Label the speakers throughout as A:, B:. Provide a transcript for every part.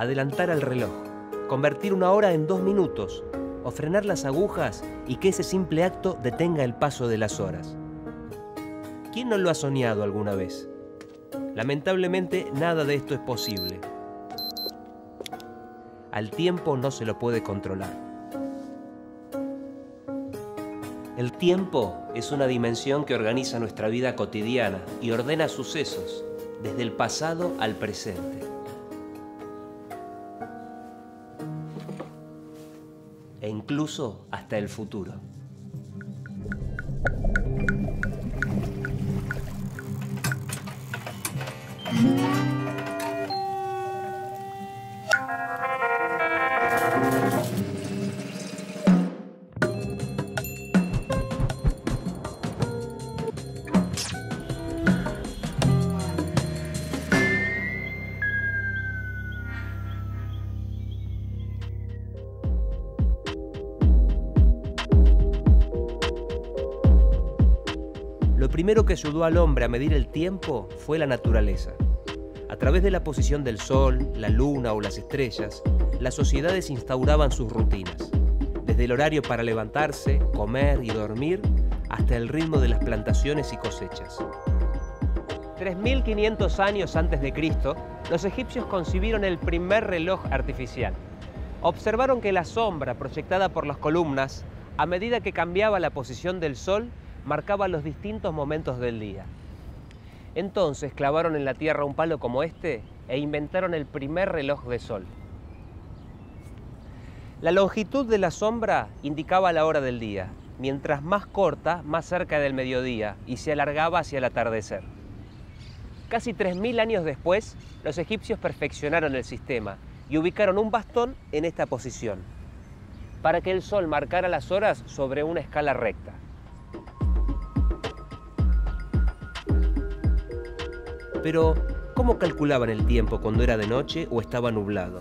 A: adelantar al reloj, convertir una hora en 2 minutos, o frenar las agujas y que ese simple acto detenga el paso de las horas. ¿Quién no lo ha soñado alguna vez? Lamentablemente, nada de esto es posible. Al tiempo no se lo puede controlar. El tiempo es una dimensión que organiza nuestra vida cotidiana y ordena sucesos, desde el pasado al presente. E incluso hasta el futuro. Lo primero que ayudó al hombre a medir el tiempo fue la naturaleza. A través de la posición del sol, la luna o las estrellas, las sociedades instauraban sus rutinas. Desde el horario para levantarse, comer y dormir, hasta el ritmo de las plantaciones y cosechas. 3500 años antes de Cristo, los egipcios concibieron el primer reloj artificial. Observaron que la sombra proyectada por las columnas, a medida que cambiaba la posición del sol, marcaba los distintos momentos del día. Entonces clavaron en la tierra un palo como este e inventaron el primer reloj de sol. La longitud de la sombra indicaba la hora del día, mientras más corta, más cerca del mediodía, y se alargaba hacia el atardecer. Casi 3000 años después, los egipcios perfeccionaron el sistema y ubicaron un bastón en esta posición, para que el sol marcara las horas sobre una escala recta. Pero, ¿cómo calculaban el tiempo cuando era de noche o estaba nublado?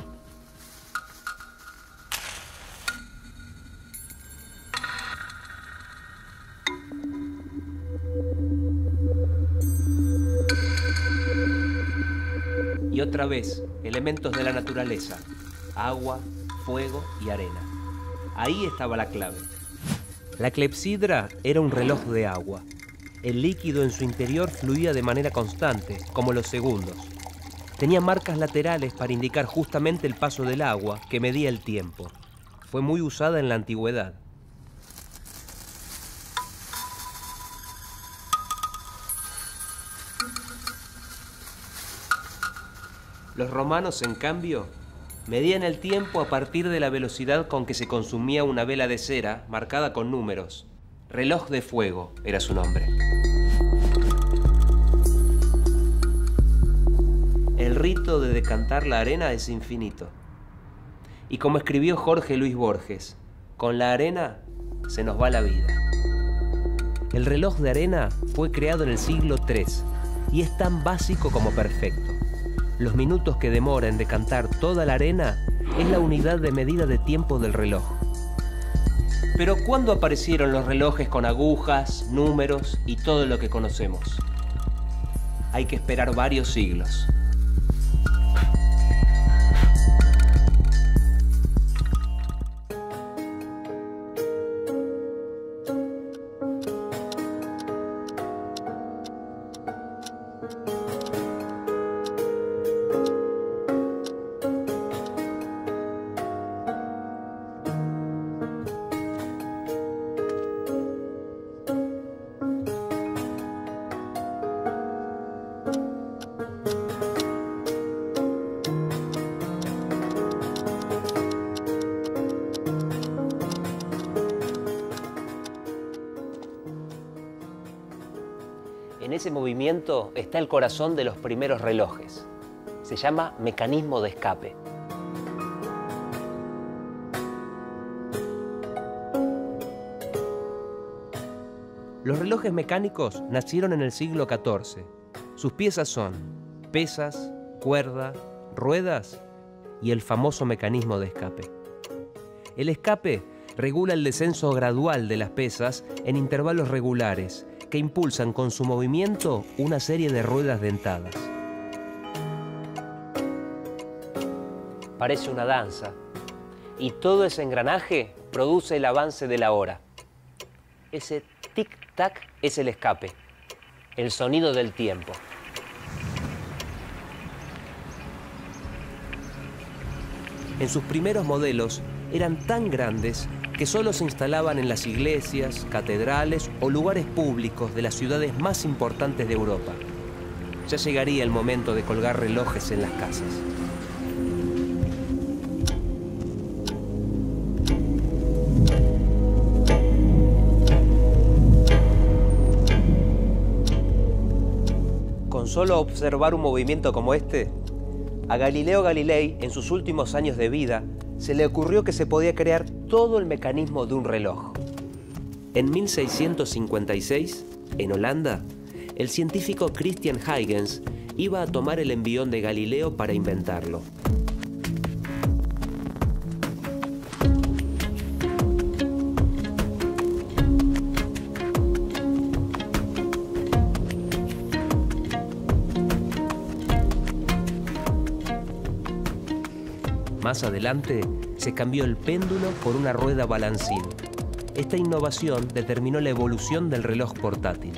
A: Y otra vez, elementos de la naturaleza: agua, fuego y arena. Ahí estaba la clave. La clepsidra era un reloj de agua. El líquido en su interior fluía de manera constante, como los segundos. Tenía marcas laterales para indicar justamente el paso del agua, que medía el tiempo. Fue muy usada en la antigüedad. Los romanos, en cambio, medían el tiempo a partir de la velocidad con que se consumía una vela de cera marcada con números. Reloj de fuego era su nombre. El rito de decantar la arena es infinito. Y como escribió Jorge Luis Borges, con la arena se nos va la vida. El reloj de arena fue creado en el siglo III y es tan básico como perfecto. Los minutos que demora en decantar toda la arena es la unidad de medida de tiempo del reloj. Pero ¿cuándo aparecieron los relojes con agujas, números y todo lo que conocemos? Hay que esperar varios siglos. En ese movimiento está el corazón de los primeros relojes. Se llama mecanismo de escape. Los relojes mecánicos nacieron en el siglo XIV. Sus piezas son pesas, cuerda, ruedas y el famoso mecanismo de escape. El escape regula el descenso gradual de las pesas en intervalos regulares que impulsan con su movimiento una serie de ruedas dentadas. Parece una danza. Y todo ese engranaje produce el avance de la hora. Ese tic-tac es el escape, el sonido del tiempo. En sus primeros modelos eran tan grandes que solo se instalaban en las iglesias, catedrales o lugares públicos de las ciudades más importantes de Europa. Ya llegaría el momento de colgar relojes en las casas. Con solo observar un movimiento como este, a Galileo Galilei, en sus últimos años de vida, se le ocurrió que se podía crear todo el mecanismo de un reloj. En 1656, en Holanda, el científico Christian Huygens iba a tomar el envión de Galileo para inventarlo. Más adelante, se cambió el péndulo por una rueda balancín. Esta innovación determinó la evolución del reloj portátil.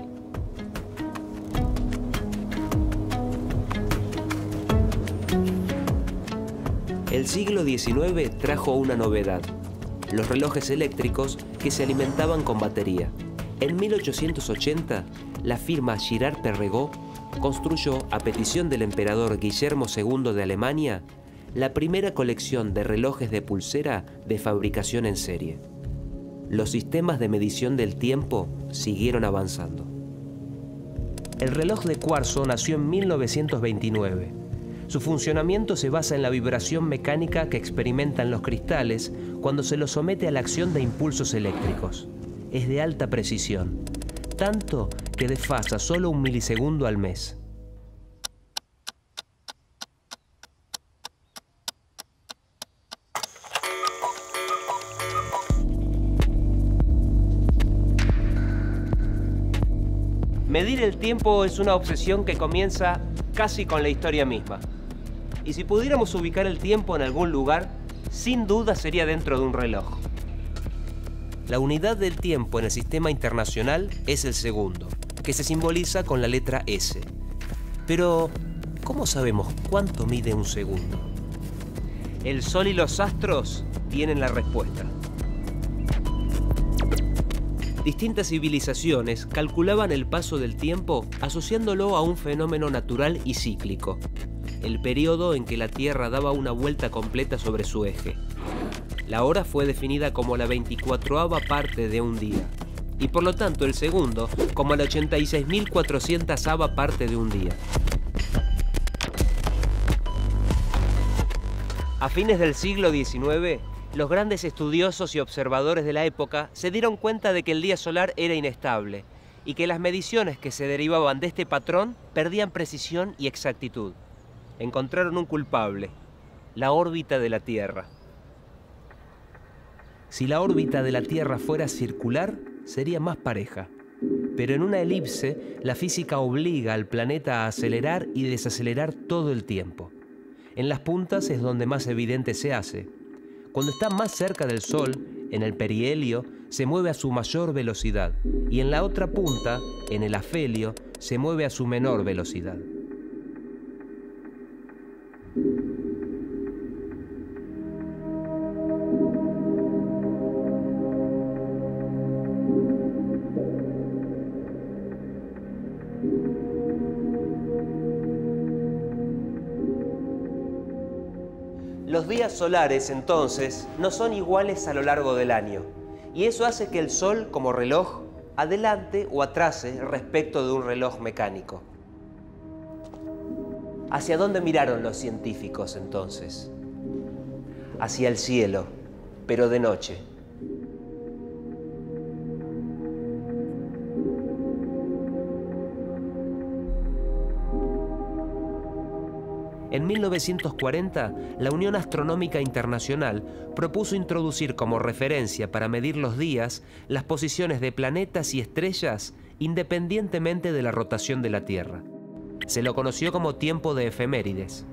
A: El siglo XIX trajo una novedad: los relojes eléctricos que se alimentaban con batería. En 1880, la firma Girard-Perregaux construyó, a petición del emperador Guillermo II de Alemania, la primera colección de relojes de pulsera de fabricación en serie. Los sistemas de medición del tiempo siguieron avanzando. El reloj de cuarzo nació en 1929. Su funcionamiento se basa en la vibración mecánica que experimentan los cristales cuando se los somete a la acción de impulsos eléctricos. Es de alta precisión, tanto que desfasa solo 1 milisegundo al mes. Medir el tiempo es una obsesión que comienza casi con la historia misma. Y si pudiéramos ubicar el tiempo en algún lugar, sin duda sería dentro de un reloj. La unidad del tiempo en el sistema internacional es el segundo, que se simboliza con la letra S. Pero, ¿cómo sabemos cuánto mide un segundo? El Sol y los astros tienen la respuesta. Distintas civilizaciones calculaban el paso del tiempo asociándolo a un fenómeno natural y cíclico, el periodo en que la Tierra daba una vuelta completa sobre su eje. La hora fue definida como la 24ª parte de un día, y por lo tanto el segundo como la 86.400ª parte de un día. A fines del siglo XIX, los grandes estudiosos y observadores de la época se dieron cuenta de que el día solar era inestable y que las mediciones que se derivaban de este patrón perdían precisión y exactitud. Encontraron un culpable: la órbita de la Tierra. Si la órbita de la Tierra fuera circular, sería más pareja. Pero en una elipse, la física obliga al planeta a acelerar y desacelerar todo el tiempo. En las puntas es donde más evidente se hace. Cuando está más cerca del Sol, en el perihelio, se mueve a su mayor velocidad, y en la otra punta, en el afelio, se mueve a su menor velocidad. Los días solares, entonces, no son iguales a lo largo del año, y eso hace que el Sol, como reloj, adelante o atrase respecto de un reloj mecánico. ¿Hacia dónde miraron los científicos, entonces? Hacia el cielo, pero de noche. En 1940, la Unión Astronómica Internacional propuso introducir como referencia para medir los días las posiciones de planetas y estrellas independientemente de la rotación de la Tierra. Se lo conoció como tiempo de efemérides.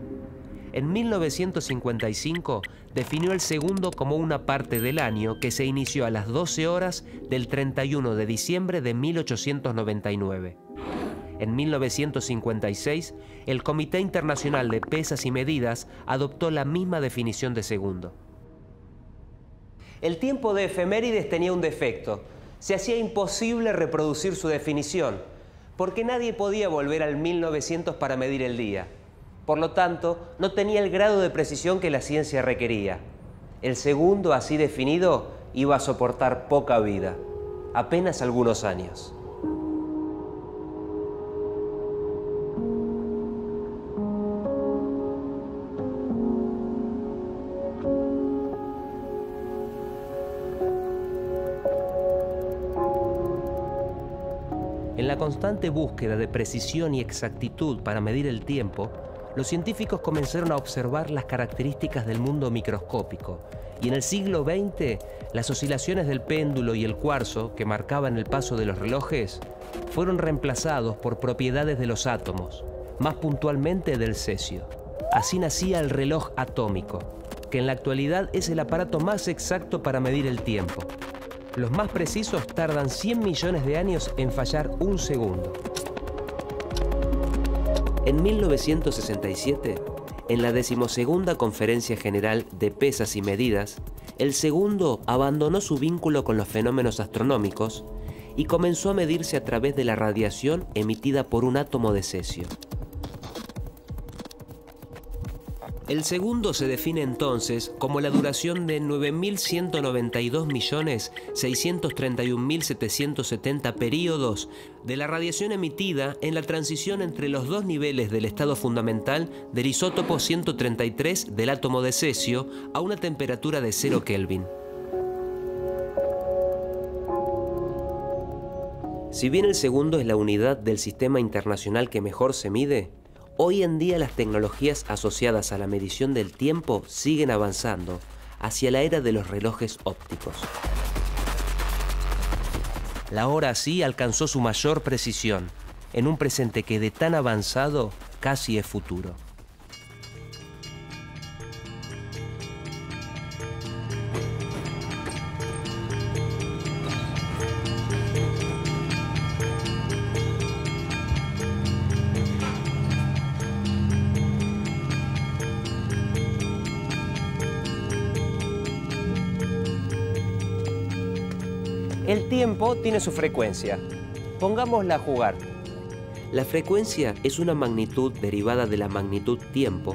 A: En 1955 definió el segundo como una parte del año que se inició a las 12 horas del 31 de diciembre de 1899. En 1956, el Comité Internacional de Pesas y Medidas adoptó la misma definición de segundo. El tiempo de efemérides tenía un defecto. Se hacía imposible reproducir su definición, porque nadie podía volver al 1900 para medir el día. Por lo tanto, no tenía el grado de precisión que la ciencia requería. El segundo, así definido, iba a soportar poca vida, apenas algunos años. En la constante búsqueda de precisión y exactitud para medir el tiempo, los científicos comenzaron a observar las características del mundo microscópico, y en el siglo XX, las oscilaciones del péndulo y el cuarzo, que marcaban el paso de los relojes, fueron reemplazados por propiedades de los átomos, más puntualmente del cesio. Así nacía el reloj atómico, que en la actualidad es el aparato más exacto para medir el tiempo. Los más precisos tardan 100 millones de años en fallar un segundo. En 1967, en la 12ª Conferencia General de Pesas y Medidas, el segundo abandonó su vínculo con los fenómenos astronómicos y comenzó a medirse a través de la radiación emitida por un átomo de cesio. El segundo se define entonces como la duración de 9.192.631.770 períodos de la radiación emitida en la transición entre los dos niveles del estado fundamental del isótopo 133 del átomo de cesio a una temperatura de 0 Kelvin. Si bien el segundo es la unidad del sistema internacional que mejor se mide, hoy en día las tecnologías asociadas a la medición del tiempo siguen avanzando hacia la era de los relojes ópticos. La hora así alcanzó su mayor precisión, en un presente que de tan avanzado casi es futuro. El tiempo tiene su frecuencia. Pongámosla a jugar. La frecuencia es una magnitud derivada de la magnitud tiempo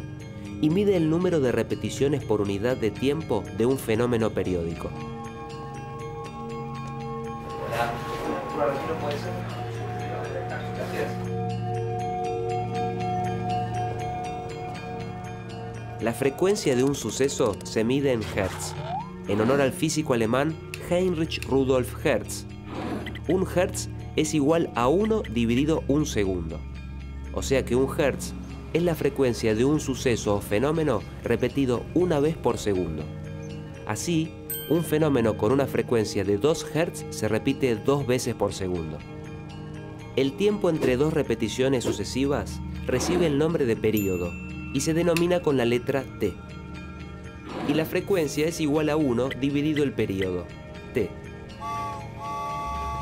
A: y mide el número de repeticiones por unidad de tiempo de un fenómeno periódico. La frecuencia de un suceso se mide en Hertz, en honor al físico alemán Heinrich Rudolf Hertz. Un Hertz es igual a 1 dividido un segundo. O sea que un Hertz es la frecuencia de un suceso o fenómeno repetido una vez por segundo. Así, un fenómeno con una frecuencia de 2 Hertz se repite 2 veces por segundo. El tiempo entre dos repeticiones sucesivas recibe el nombre de período y se denomina con la letra T. Y la frecuencia es igual a 1 dividido el período, T.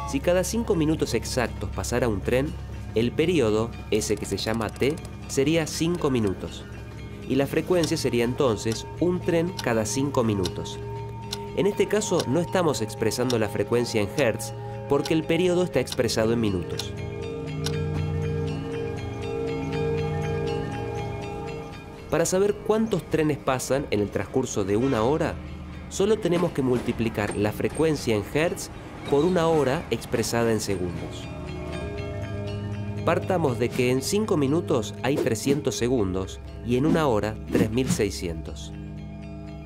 A: Si cada 5 minutos exactos pasara un tren, el período, ese que se llama T, sería 5 minutos. Y la frecuencia sería entonces un tren cada 5 minutos. En este caso no estamos expresando la frecuencia en Hertz, porque el período está expresado en minutos. Para saber cuántos trenes pasan en el transcurso de una hora, solo tenemos que multiplicar la frecuencia en Hertz por una hora expresada en segundos. Partamos de que en 5 minutos hay 300 segundos y en una hora 3600.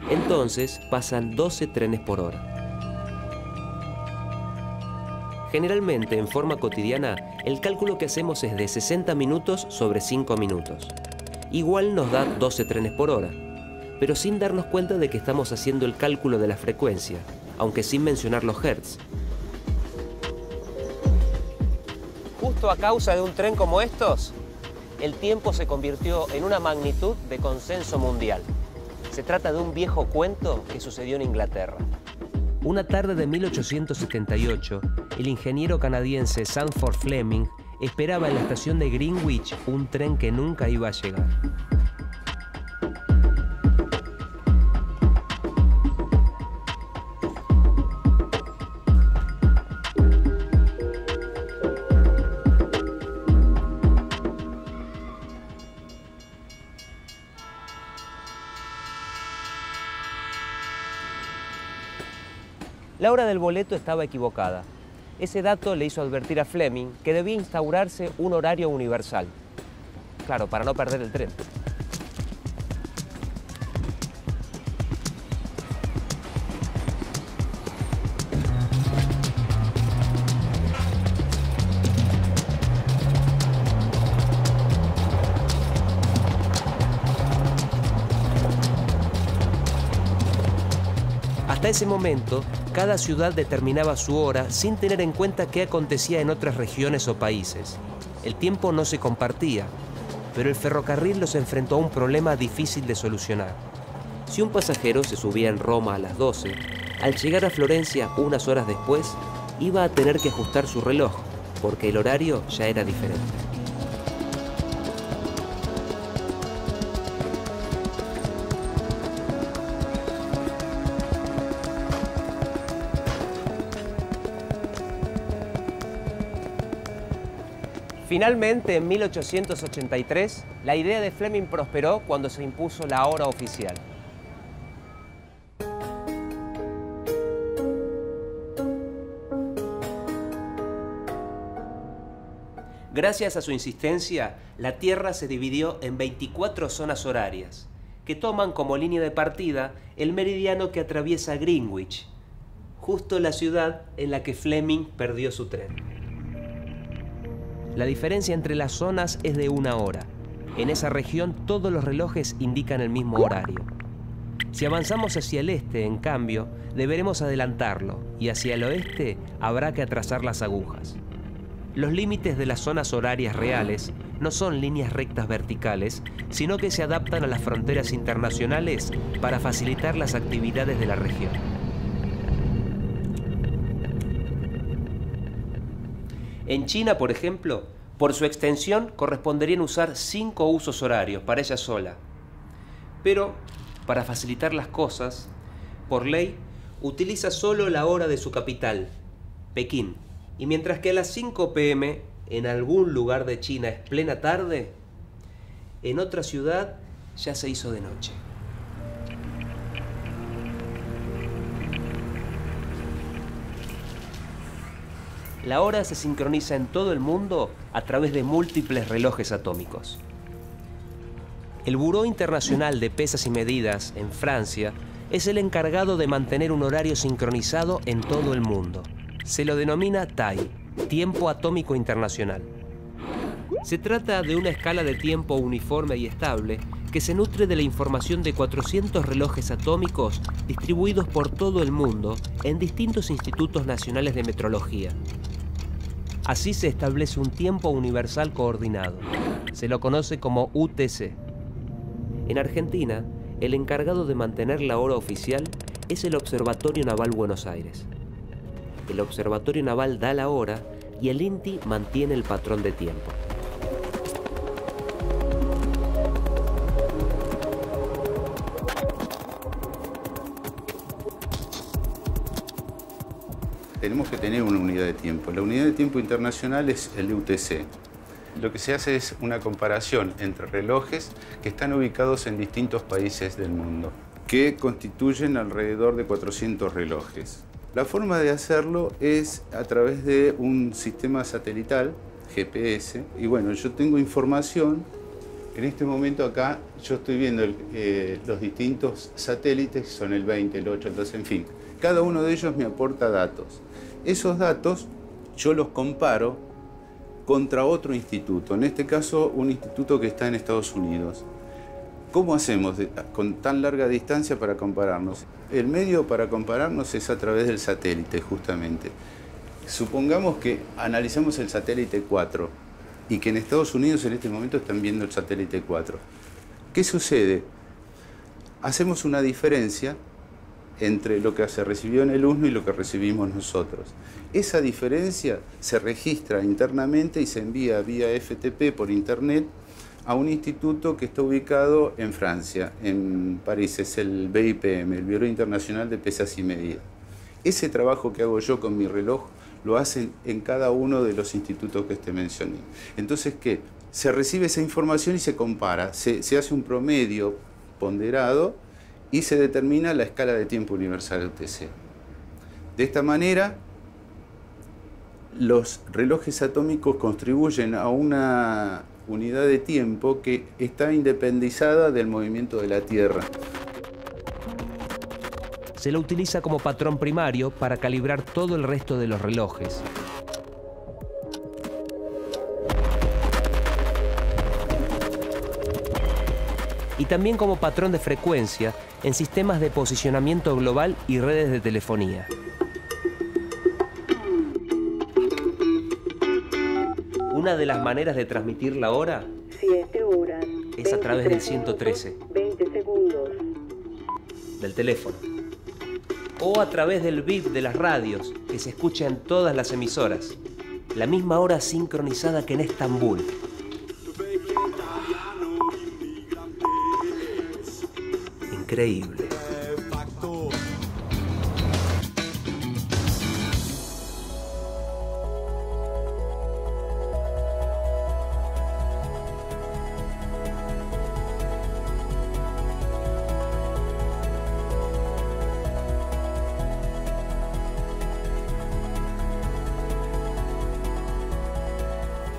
A: Entonces pasan 12 trenes por hora. Generalmente, en forma cotidiana, el cálculo que hacemos es de 60 minutos sobre 5 minutos. Igual nos da 12 trenes por hora, pero sin darnos cuenta de que estamos haciendo el cálculo de la frecuencia, aunque sin mencionar los hertz. Justo a causa de un tren como estos, el tiempo se convirtió en una magnitud de consenso mundial. Se trata de un viejo cuento que sucedió en Inglaterra. Una tarde de 1878, el ingeniero canadiense Sanford Fleming esperaba en la estación de Greenwich un tren que nunca iba a llegar. La hora del boleto estaba equivocada. Ese dato le hizo advertir a Fleming que debía instaurarse un horario universal. Claro, para no perder el tren. Hasta ese momento, cada ciudad determinaba su hora sin tener en cuenta qué acontecía en otras regiones o países. El tiempo no se compartía, pero el ferrocarril los enfrentó a un problema difícil de solucionar. Si un pasajero se subía en Roma a las 12, al llegar a Florencia unas horas después, iba a tener que ajustar su reloj, porque el horario ya era diferente. Finalmente, en 1883, la idea de Fleming prosperó cuando se impuso la hora oficial. Gracias a su insistencia, la Tierra se dividió en 24 zonas horarias, que toman como línea de partida el meridiano que atraviesa Greenwich, justo la ciudad en la que Fleming perdió su tren. La diferencia entre las zonas es de 1 hora. En esa región todos los relojes indican el mismo horario. Si avanzamos hacia el este, en cambio, deberemos adelantarlo y hacia el oeste habrá que atrasar las agujas. Los límites de las zonas horarias reales no son líneas rectas verticales, sino que se adaptan a las fronteras internacionales para facilitar las actividades de la región. En China, por ejemplo, por su extensión corresponderían usar 5 usos horarios para ella sola. Pero, para facilitar las cosas, por ley, utiliza solo la hora de su capital, Pekín. Y mientras que a las 5 p.m. en algún lugar de China es plena tarde, en otra ciudad ya se hizo de noche. La hora se sincroniza en todo el mundo a través de múltiples relojes atómicos. El Buró Internacional de Pesas y Medidas, en Francia, es el encargado de mantener un horario sincronizado en todo el mundo. Se lo denomina TAI, Tiempo Atómico Internacional. Se trata de una escala de tiempo uniforme y estable que se nutre de la información de 400 relojes atómicos distribuidos por todo el mundo en distintos institutos nacionales de metrología. Así se establece un tiempo universal coordinado. Se lo conoce como UTC. En Argentina, el encargado de mantener la hora oficial es el Observatorio Naval Buenos Aires. El Observatorio Naval da la hora y el INTI mantiene el patrón de tiempo.
B: Tenemos que tener una unidad de tiempo. La unidad de tiempo internacional es el UTC. Lo que se hace es una comparación entre relojes que están ubicados en distintos países del mundo, que constituyen alrededor de 400 relojes. La forma de hacerlo es a través de un sistema satelital, GPS, y bueno, yo tengo información. En este momento acá yo estoy viendo los distintos satélites, son el 20, el 8, entonces en fin. Cada uno de ellos me aporta datos. Esos datos yo los comparo contra otro instituto, en este caso un instituto que está en Estados Unidos. ¿Cómo hacemos con tan larga distancia para compararnos? El medio para compararnos es a través del satélite, justamente. Supongamos que analizamos el satélite 4 y que en Estados Unidos en este momento están viendo el satélite 4. ¿Qué sucede? Hacemos una diferencia entre lo que se recibió en el USNO y lo que recibimos nosotros. Esa diferencia se registra internamente y se envía vía FTP por internet a un instituto que está ubicado en Francia, en París, es el BIPM, el Bureau Internacional de Pesas y Medidas. Ese trabajo que hago yo con mi reloj lo hacen en cada uno de los institutos que te mencioné. Entonces, ¿qué? Se recibe esa información y se compara, se hace un promedio ponderado y se determina la escala de tiempo universal UTC. De esta manera, los relojes atómicos contribuyen a una unidad de tiempo que está independizada del movimiento de la Tierra.
A: Se lo utiliza como patrón primario para calibrar todo el resto de los relojes. Y también como patrón de frecuencia en sistemas de posicionamiento global y redes de telefonía. Una de las maneras de transmitir la hora
C: 7 horas,
A: es a través del 113,
C: 20 segundos.
A: del teléfono, o a través del bip de las radios que se escucha en todas las emisoras. La misma hora sincronizada que en Estambul. Increíble.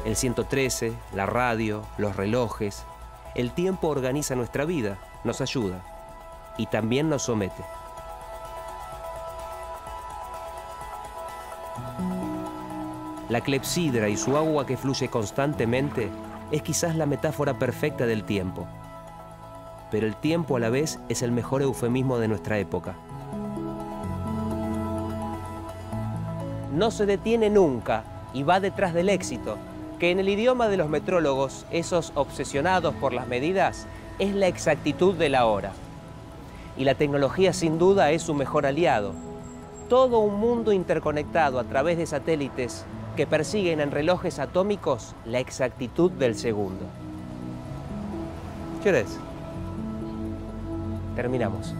A: El 113, la radio, los relojes, el tiempo organiza nuestra vida, nos ayuda y también nos somete. La clepsidra y su agua que fluye constantemente es quizás la metáfora perfecta del tiempo. Pero el tiempo a la vez es el mejor eufemismo de nuestra época. No se detiene nunca y va detrás del éxito, que en el idioma de los metrólogos, esos obsesionados por las medidas, es la exactitud de la hora. Y la tecnología sin duda es su mejor aliado. Todo un mundo interconectado a través de satélites que persiguen en relojes atómicos la exactitud del segundo. ¿Qué hora es? Terminamos.